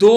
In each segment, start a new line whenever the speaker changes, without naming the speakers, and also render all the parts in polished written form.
2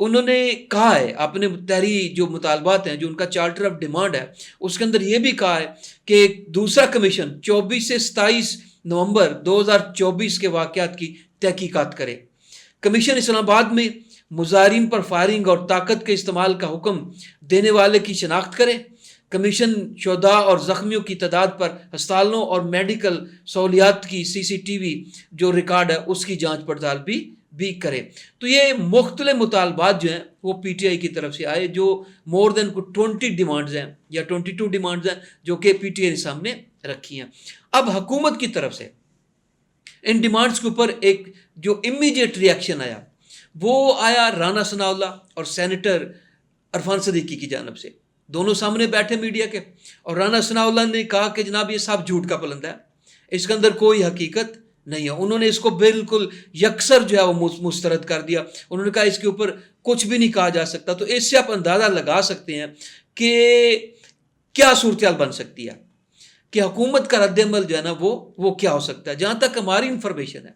انہوں نے کہا ہے اپنے تحریری جو مطالبات ہیں، جو ان کا چارٹر آف ڈیمانڈ ہے، اس کے اندر یہ بھی کہا ہے کہ دوسرا کمیشن 24 سے 27 نومبر 2024 کے واقعات کی تحقیقات کرے۔ کمیشن اسلام آباد میں مظاہرین پر فائرنگ اور طاقت کے استعمال کا حکم دینے والے کی شناخت کرے۔ کمیشن شہداء اور زخمیوں کی تعداد پر ہسپتالوں اور میڈیکل سہولیات کی CCTV جو ریکارڈ ہے اس کی جانچ پڑتال بھی کرے۔ تو یہ مختلف مطالبات جو ہیں وہ PTI کی طرف سے آئے، جو مور دین 20 ڈیمانڈز ہیں یا 22 ڈیمانڈز ہیں جو کہ PTI نے سامنے رکھی ہیں۔ اب حکومت کی طرف سے ان ڈیمانڈز کے اوپر ایک جو امیڈیٹ ریئیکشن آیا وہ آیا رانا ثناء اللہ اور سینیٹر عرفان صدیقی کی جانب سے۔ دونوں سامنے بیٹھے میڈیا کے، اور رانا ثناء اللہ نے کہا کہ جناب یہ سب جھوٹ کا پلندہ ہے، اس کے اندر کوئی حقیقت نہیں ہے۔ انہوں نے اس کو بالکل یکسر جو ہے وہ مسترد کر دیا۔ انہوں نے کہا اس کے اوپر کچھ بھی نہیں کہا جا سکتا۔ تو اس سے آپ اندازہ لگا سکتے ہیں کہ کیا صورتحال بن سکتی ہے، کہ حکومت کا رد عمل جو ہے نا وہ کیا ہو سکتا ہے۔ جہاں تک ہماری انفارمیشن ہے،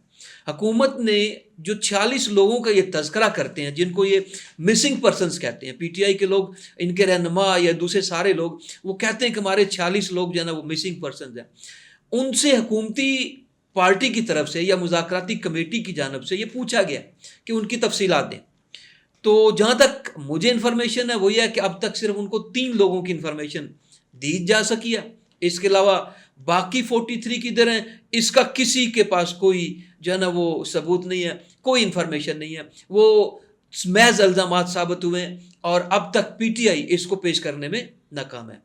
حکومت نے جو 46 لوگوں کا یہ تذکرہ کرتے ہیں، جن کو یہ مسنگ پرسنز کہتے ہیں، PTI کے لوگ، ان کے رہنما یا دوسرے سارے لوگ، وہ کہتے ہیں کہ ہمارے 46 لوگ جو ہے نا وہ مسنگ پرسنز ہیں۔ ان سے حکومتی پارٹی کی طرف سے یا مذاکراتی کمیٹی کی جانب سے یہ پوچھا گیا کہ ان کی تفصیلات دیں۔ تو جہاں تک مجھے انفارمیشن ہے وہ یہ ہے کہ اب تک صرف ان کو 3 لوگوں کی انفارمیشن دی جا سکی ہے، اس کے علاوہ باقی 43 کی در ہیں، اس کا کسی کے پاس کوئی جو ہے نا وہ ثبوت نہیں ہے، کوئی انفارمیشن نہیں ہے، وہ محض الزامات ثابت ہوئے ہیں اور اب تک PTI اس کو پیش کرنے میں ناکام ہے۔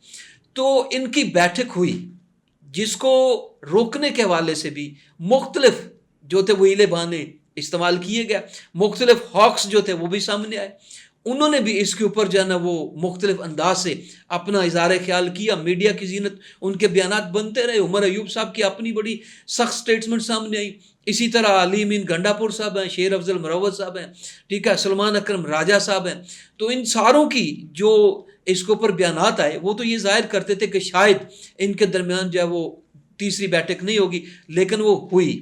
تو ان کی بیٹھک ہوئی جس کو روکنے کے حوالے سے بھی مختلف جو تھے وہ ہیلے بہانے استعمال کیے گئے، مختلف ہاکس جو تھے وہ بھی سامنے آئے، انہوں نے بھی اس کے اوپر جو ہے نا وہ مختلف انداز سے اپنا اظہار خیال کیا۔ میڈیا کی زینت ان کے بیانات بنتے رہے، عمر ایوب صاحب کی اپنی بڑی سخت سٹیٹمنٹ سامنے آئی، اسی طرح علی امین گنڈا پور صاحب ہیں، شیر افضل مروت صاحب ہیں، ٹھیک ہے، سلمان اکرم راجہ صاحب ہیں۔ تو ان ساروں کی جو اس کے اوپر بیانات آئے وہ تو یہ ظاہر کرتے تھے کہ شاید ان کے درمیان جو ہے وہ تیسری بیٹھک نہیں ہوگی، لیکن وہ ہوئی،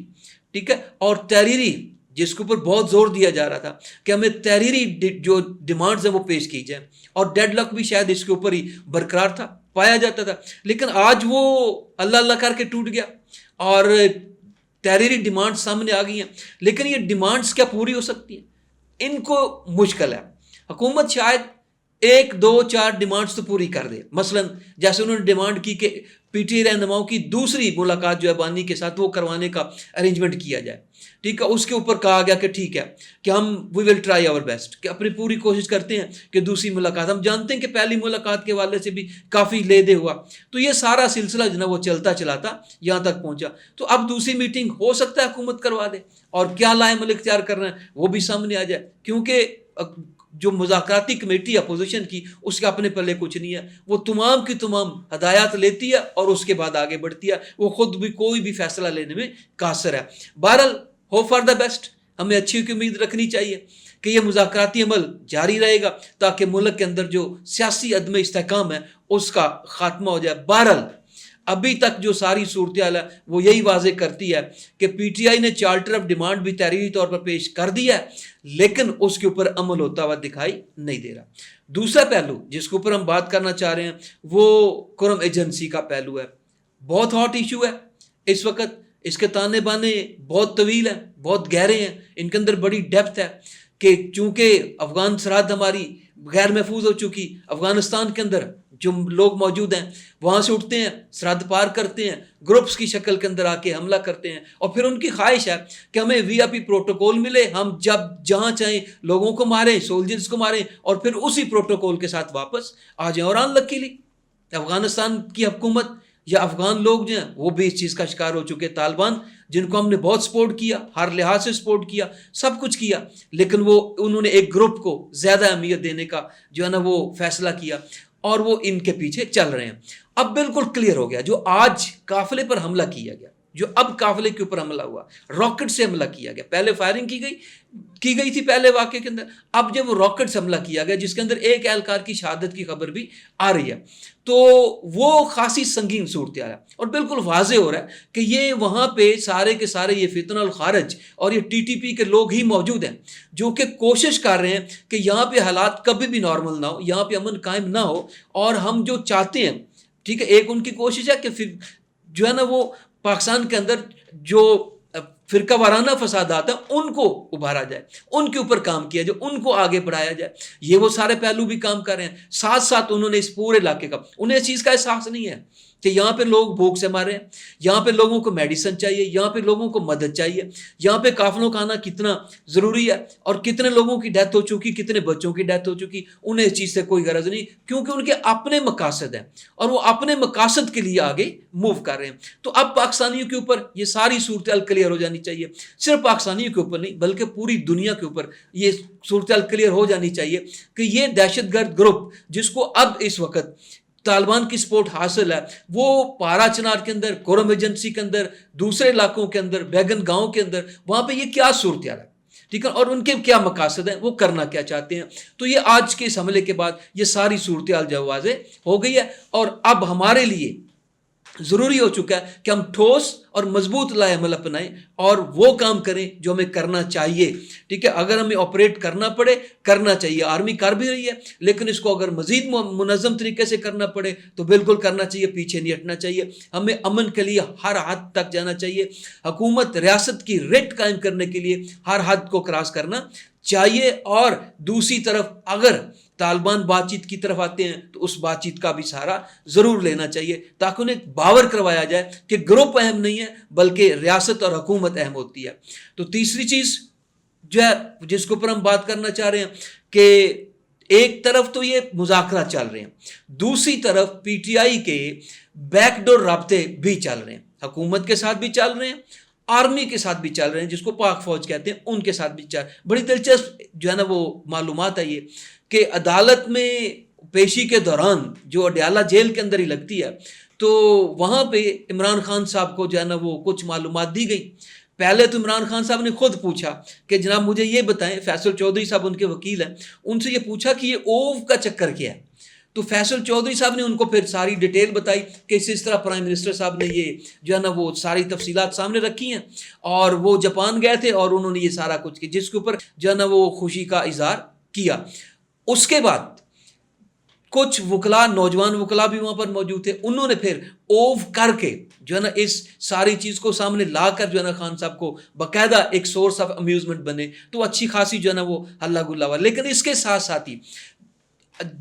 ٹھیک ہے۔ اور تحریری جس کے اوپر بہت زور دیا جا رہا تھا کہ ہمیں تحریری جو ڈیمانڈز ہیں وہ پیش کی جائیں، اور ڈیڈ لاک بھی شاید اس کے اوپر ہی برقرار تھا، پایا جاتا تھا، لیکن آج وہ اللہ اللہ کر کے ٹوٹ گیا اور تحریری ڈیمانڈ سامنے آ گئی ہیں۔ لیکن یہ ڈیمانڈز کیا پوری ہو سکتی ہیں؟ ان کو مشکل ہے۔ حکومت شاید 1 2 4 ڈیمانڈز تو پوری کر دے، مثلا جیسے انہوں نے ڈیمانڈ کی کہ PTI رہنماؤں کی دوسری ملاقات جو ہے بانی کے ساتھ وہ کروانے کا ارینجمنٹ کیا جائے، ٹھیک ہے۔ اس کے اوپر کہا گیا کہ ٹھیک ہے کہ ہم وی ول ٹرائی آور بیسٹ، کہ اپنی پوری کوشش کرتے ہیں کہ دوسری ملاقات، ہم جانتے ہیں کہ پہلی ملاقات کے والے سے بھی کافی لے دے ہوا، تو یہ سارا سلسلہ جو نا وہ چلتا چلاتا یہاں تک پہنچا۔ تو اب دوسری میٹنگ ہو سکتا ہے حکومت کروا دے، اور کیا لائے عمل اختیار کر رہے ہیں وہ بھی سامنے آ جائے، کیونکہ جو مذاکراتی کمیٹی اپوزیشن کی اس کے اپنے پلے کچھ نہیں ہے، وہ تمام کی تمام ہدایات لیتی ہے اور اس کے بعد آگے بڑھتی ہے، وہ خود بھی کوئی بھی فیصلہ لینے میں قاصر ہے۔ بہرحال ہوپ فار دا بیسٹ، ہمیں اچھی امید رکھنی چاہیے کہ یہ مذاکراتی عمل جاری رہے گا تاکہ ملک کے اندر جو سیاسی عدم استحکام ہے اس کا خاتمہ ہو جائے۔ بہرحال ابھی تک جو ساری صورتحال ہے وہ یہی واضح کرتی ہے کہ PTI نے چارٹر آف ڈیمانڈ بھی تحریری طور پر پیش کر دیا ہے، لیکن اس کے اوپر عمل ہوتا ہوا دکھائی نہیں دے رہا۔ دوسرا پہلو جس کے اوپر ہم بات کرنا چاہ رہے ہیں وہ کرم ایجنسی کا پہلو ہے۔ بہت ہاٹ ایشو ہے اس وقت، اس کے تانے بانے بہت طویل ہیں، بہت گہرے ہیں، ان کے اندر بڑی ڈیپتھ ہے کہ چونکہ افغان سرحد ہماری غیر محفوظ ہو چکی، افغانستان کے اندر جو لوگ موجود ہیں وہاں سے اٹھتے ہیں، سرحد پار کرتے ہیں، گروپس کی شکل کے اندر آ کے حملہ کرتے ہیں، اور پھر ان کی خواہش ہے کہ ہمیں VIP پروٹوکول ملے، ہم جب جہاں چاہیں لوگوں کو ماریں، سولجرز کو ماریں، اور پھر اسی پروٹوکول کے ساتھ واپس آ جائیں۔ اور لکیلی افغانستان کی حکومت یا افغان لوگ جو ہیں وہ بھی اس چیز کا شکار ہو چکے۔ طالبان جن کو ہم نے بہت سپورٹ کیا، ہر لحاظ سے سپورٹ کیا، سب کچھ کیا، لیکن انہوں نے ایک گروپ کو زیادہ اہمیت دینے کا جو ہے نا وہ فیصلہ کیا، اور وہ ان کے پیچھے چل رہے ہیں۔ اب بالکل کلیئر ہو گیا، جو آج قافلے پر حملہ کیا گیا، جو اب قافلے کے اوپر حملہ ہوا، راکٹ سے حملہ کیا گیا. پہلے فائرنگ کی گئی تھی پہلے واقعے کے اندر، اب جب وہ راکٹ سے حملہ کیا گیا جس کے اندر ایک اہلکار کی شہادت کی خبر بھی آ رہی ہے، تو وہ خاصی سنگین صورتحال ہے. اور بالکل واضح ہو رہا ہے کہ یہ وہاں پہ سارے کے سارے یہ فتنہ الخارج اور یہ ٹی ٹی پی کے لوگ ہی موجود ہیں جو کہ کوشش کر رہے ہیں کہ یہاں پہ حالات کبھی بھی نارمل نہ ہو، یہاں پہ امن قائم نہ ہو. اور ہم جو چاہتے ہیں، ٹھیک ہے، ایک ان کی کوشش ہے کہ پھر جو ہے نا وہ پاکستان کے اندر جو فرقہ وارانہ فسادات ہیں ان کو ابھارا جائے، ان کے اوپر کام کیا جائے، ان کو آگے بڑھایا جائے. یہ وہ سارے پہلو بھی کام کر رہے ہیں. ساتھ ساتھ انہوں نے اس پورے علاقے کا، انہیں اس چیز کا احساس نہیں ہے کہ یہاں پہ لوگ بھوک سے مارے ہیں، یہاں پہ لوگوں کو میڈیسن چاہیے، یہاں پہ لوگوں کو مدد چاہیے، یہاں پہ قافلوں کا آنا کتنا ضروری ہے اور کتنے لوگوں کی ڈیتھ ہو چکی، کتنے بچوں کی ڈیتھ ہو چکی. انہیں اس چیز سے کوئی غرض نہیں، کیونکہ ان کے اپنے مقاصد ہیں اور وہ اپنے مقاصد کے لیے آگے موو کر رہے ہیں. تو اب پاکستانیوں کے اوپر یہ ساری صورتحال کلیئر ہو جانی چاہیے. صرف پاکستانیوں کے اوپر نہیں بلکہ پوری دنیا کے اوپر یہ صورتحال کلیئر ہو جانی چاہیے کہ یہ دہشت گرد گروپ جس کو اب اس وقت طالبان کی سپورٹ حاصل ہے، وہ پارا چنار کے اندر، کورم ایجنسی کے اندر، دوسرے علاقوں کے اندر، بیگن گاؤں کے اندر، وہاں پہ یہ کیا صورتحال ہے، ٹھیک ہے، اور ان کے کیا مقاصد ہیں، وہ کرنا کیا چاہتے ہیں. تو یہ آج کے اس حملے کے بعد یہ ساری صورتحال جو واضح ہو گئی ہے. اور اب ہمارے لیے ضروری ہو چکا ہے کہ ہم ٹھوس اور مضبوط لائے عمل اپنائیں اور وہ کام کریں جو ہمیں کرنا چاہیے. ٹھیک ہے، اگر ہمیں آپریٹ کرنا پڑے کرنا چاہیے، آرمی کر بھی رہی ہے، لیکن اس کو اگر مزید منظم طریقے سے کرنا پڑے تو بالکل کرنا چاہیے، پیچھے نہیں ہٹنا چاہیے. ہمیں امن کے لیے ہر حد تک جانا چاہیے، حکومت ریاست کی ریٹ قائم کرنے کے لیے ہر حد کو کراس کرنا چاہیے. اور دوسری طرف اگر طالبان بات چیت کی طرف آتے ہیں تو اس بات چیت کا بھی سہارا ضرور لینا چاہیے تاکہ انہیں باور کروایا جائے کہ گروپ اہم نہیں ہے بلکہ ریاست اور حکومت اہم ہوتی ہے. تو تیسری چیز جو ہے جس کے اوپر ہم بات کرنا چاہ رہے ہیں کہ ایک طرف تو یہ مذاکرات چل رہے ہیں، دوسری طرف پی ٹی آئی کے بیک ڈور رابطے بھی چل رہے ہیں، حکومت کے ساتھ بھی چل رہے ہیں، آرمی کے ساتھ بھی چل رہے ہیں، جس کو پاک فوج کہتے ہیں ان کے ساتھ بھی چل. بڑی دلچسپ جو ہے نا وہ معلومات ہے یہ کہ عدالت میں پیشی کے دوران جو اڈیالہ جیل کے اندر ہی لگتی ہے تو وہاں پہ عمران خان صاحب کو جو ہے نا وہ کچھ معلومات دی گئی. پہلے تو عمران خان صاحب نے خود پوچھا کہ جناب مجھے یہ بتائیں، فیصل چودھری صاحب ان کے وکیل ہیں، ان سے یہ پوچھا کہ یہ اوو کا چکر کیا ہے. تو فیصل چودھری صاحب نے ان کو پھر ساری ڈیٹیل بتائی کہ اس طرح پرائم منسٹر صاحب نے یہ جو ہے نا وہ ساری تفصیلات سامنے رکھی ہیں اور وہ جاپان گئے تھے اور انہوں نے یہ سارا کچھ کیا، جس کے اوپر جو ہے نا وہ خوشی کا اظہار کیا. اس کے بعد کچھ وکلا، نوجوان وکلا بھی وہاں پر موجود تھے، انہوں نے پھر اوو کر کے جو ہے نا اس ساری چیز کو سامنے لا کر جو ہے نا خان صاحب کو باقاعدہ ایک سورس آف امیوزمنٹ بنے. تو اچھی خاصی جو ہے نا وہ ہلہ گلا ہوا. لیکن اس کے ساتھ ساتھ ہی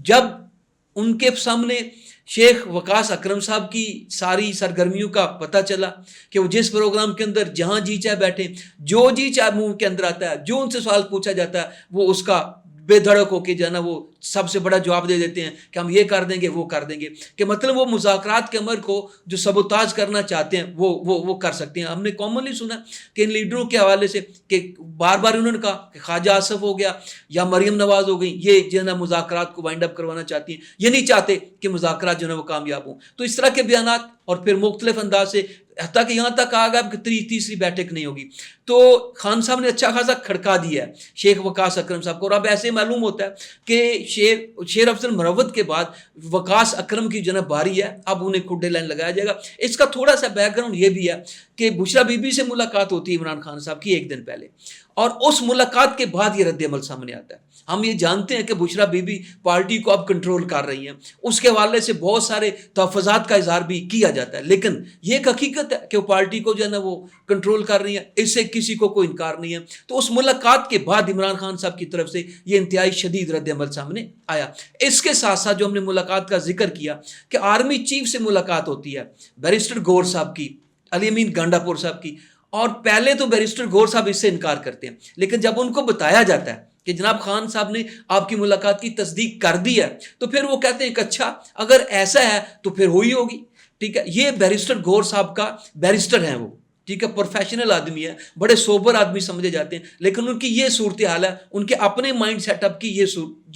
جب ان کے سامنے شیخ وقاص اکرم صاحب کی ساری سرگرمیوں کا پتہ چلا کہ وہ جس پروگرام کے اندر جہاں جی چاہے بیٹھے، جو جی چاہے منہ کے اندر آتا ہے، جو ان سے سوال پوچھا جاتا ہے وہ اس کا بے دھڑک ہو کے جو ہے نا وہ سب سے بڑا جواب دے دیتے ہیں کہ ہم یہ کر دیں گے وہ کر دیں گے، کہ مطلب وہ مذاکرات کے عمل کو جو سبوتاج کرنا چاہتے ہیں وہ کر سکتے ہیں. ہم نے کامنلی سنا کہ ان لیڈروں کے حوالے سے کہ بار بار انہوں نے کہا کہ خواجہ آصف ہو گیا یا مریم نواز ہو گئی، یہ جو ہے نا مذاکرات کو وائنڈ اپ کروانا چاہتی ہیں، یہ نہیں چاہتے کہ مذاکرات جو ہے نا وہ کامیاب ہوں. تو اس طرح کے بیانات اور پھر مختلف انداز سے حتیٰ کہ یہاں تک آ گیا کہ تیسری بیٹھک نہیں ہوگی. تو خان صاحب نے اچھا خاصا کھڑکا دیا ہے شیخ وقاص اکرم صاحب کو. اور اب ایسے معلوم ہوتا ہے کہ شیر افضل مروت کے بعد وقاص اکرم کی جو ہے باری ہے، اب انہیں کھڈے لائن لگایا جائے گا. اس کا تھوڑا سا بیک گراؤنڈ یہ بھی ہے کہ بشرا بی بی سے ملاقات ہوتی ہے عمران خان صاحب کی ایک دن پہلے، اور اس ملاقات کے بعد یہ رد عمل سامنے آتا ہے. ہم یہ جانتے ہیں کہ بشرا بی بی پارٹی کو اب کنٹرول کر رہی ہیں، اس کے حوالے سے بہت سارے تحفظات کا اظہار بھی کیا جاتا ہے، لیکن یہ ایک حقیقت ہے کہ وہ پارٹی کو جو ہے نا وہ کنٹرول کر رہی ہیں، اس سے کسی کو کوئی انکار نہیں ہے. تو اس ملاقات کے بعد عمران خان صاحب کی طرف سے یہ انتہائی شدید رد عمل سامنے آیا. اس کے ساتھ ساتھ جو ہم نے ملاقات کا ذکر کیا کہ آرمی چیف سے ملاقات ہوتی ہے بیرسٹر گور صاحب کی، علی امین گانڈا پور صاحب کی، اور پہلے تو بیرسٹر گور صاحب اس سے انکار کرتے ہیں، لیکن جب ان کو بتایا جاتا ہے کہ جناب خان صاحب نے آپ کی ملاقات کی تصدیق کر دی ہے تو پھر وہ کہتے ہیں کہ اچھا اگر ایسا ہے تو پھر ہوئی ہوگی. ٹھیک ہے، یہ بیرسٹر گور صاحب کا بیرسٹر ہیں وہ، ٹھیک ہے, پروفیشنل آدمی ہے, بڑے سوبر آدمی سمجھے جاتے ہیں, لیکن ان کی یہ صورتحال ہے, ان کے اپنے مائنڈ سیٹ اپ کی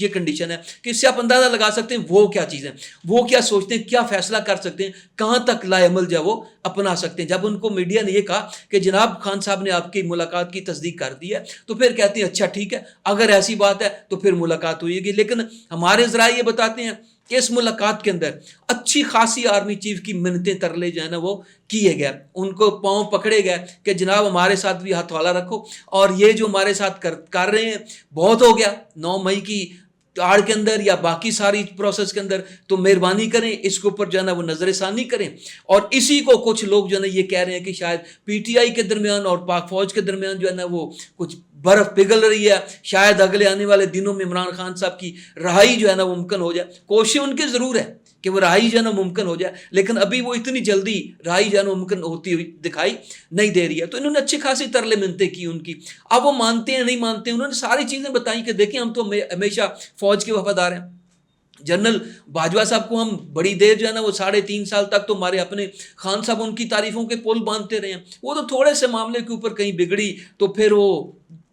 یہ کنڈیشن ہے کہ اس سے آپ اندازہ لگا سکتے ہیں وہ کیا چیز ہے, وہ کیا سوچتے ہیں, کیا فیصلہ کر سکتے ہیں, کہاں تک لا عمل جو ہے وہ اپنا سکتے ہیں. جب ان کو میڈیا نے یہ کہا کہ جناب خان صاحب نے آپ کی ملاقات کی تصدیق کر دی ہے, تو پھر کہتے ہیں اچھا ٹھیک ہے, اگر ایسی بات ہے تو پھر ملاقات ہوئے گی. لیکن ہمارے ذرائع یہ بتاتے ہیں کہ اس ملاقات کے اندر اچھی خاصی آرمی چیف کی منتیں ترلے جو ہے نا وہ کیے گئے, ان کو پاؤں پکڑے گئے کہ جناب ہمارے ساتھ بھی ہاتھ والا رکھو, اور یہ جو ہمارے ساتھ کر رہے ہیں بہت ہو گیا 9 مئی کی آڑ کے اندر یا باقی ساری پروسیس کے اندر, تو مہربانی کریں اس کے اوپر جو ہے نا وہ نظر ثانی کریں. اور اسی کو کچھ لوگ جو ہے نا یہ کہہ رہے ہیں کہ شاید پی ٹی آئی کے درمیان اور پاک فوج کے درمیان جو ہے نا وہ کچھ برف پگھل رہی ہے, شاید اگلے آنے والے دنوں میں عمران خان صاحب کی رہائی جو ہے نا ممکن ہو جائے. کوشش ان کی ضرور ہے کہ وہ رہائی جو ہے نا ممکن ہو جائے, لیکن ابھی وہ اتنی جلدی رہائی جو ہے نا ممکن ہوتی ہوئی دکھائی نہیں دے رہی ہے. تو انہوں نے اچھی خاصی ترلے منتیں کی ان کی. اب وہ مانتے ہیں نہیں مانتے, انہوں نے ساری چیزیں بتائیں کہ دیکھیں ہم تو ہمیشہ فوج کے وفادار ہیں. جنرل باجوہ صاحب کو ہم بڑی دیر جو ہے نا وہ 3.5 سال تک تو ہمارے اپنے خان صاحب ان کی تعریفوں کے پل باندھتے رہے ہیں. وہ تو تھوڑے سے معاملے کے اوپر کہیں بگڑی تو پھر وہ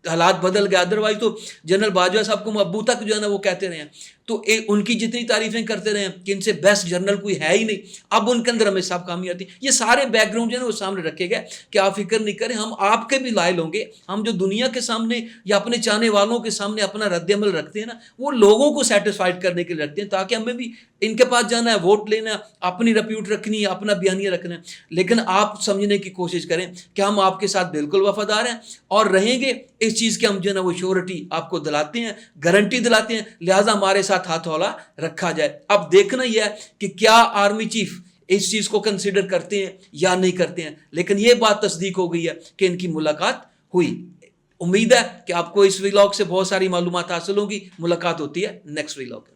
حالات بدل گئے, ادروائز تو جنرل باجوہ صاحب کو ابو تک جو ہے نا وہ کہتے رہے ہیں, تو ان کی جتنی تعریفیں کرتے رہے ہیں کہ ان سے بیسٹ جنرل کوئی ہے ہی نہیں. اب ان کے اندر ہمیں سب کامی آتی. یہ سارے بیک گراؤنڈ جو ہے نا وہ سامنے رکھے گئے کہ آپ فکر نہیں کریں, ہم آپ کے بھی لائل ہوں گے. ہم جو دنیا کے سامنے یا اپنے چاہنے والوں کے سامنے اپنا رد عمل رکھتے ہیں نا, وہ لوگوں کو سیٹسفائڈ کرنے کے لیے رکھتے ہیں, تاکہ ہمیں بھی ان کے پاس جانا ہے, ووٹ لینا ہے, اپنی ریپیوٹ رکھنی ہے, اپنا بیانیہ رکھنا ہے. لیکن آپ سمجھنے کی کوشش کریں کہ ہم آپ کے ساتھ بالکل وفادار ہیں اور رہیں گے. اس چیز کے ہم جو ہے نا وہ شیورٹی آپ کو دلاتے ہیں, گارنٹی دلاتے ہیں, لہٰذا ہمارے ساتھ ہاتھ والا رکھا جائے. اب دیکھنا یہ ہے کہ کیا آرمی چیف اس چیز کو کنسیڈر کرتے ہیں یا نہیں کرتے ہیں. لیکن یہ بات تصدیق ہو گئی ہے کہ ان کی ملاقات ہوئی. امید ہے کہ آپ کو اس ویلاگ سے بہت ساری معلومات حاصل ہوں گی. ملاقات ہوتی ہے نیکسٹ ویلاگ.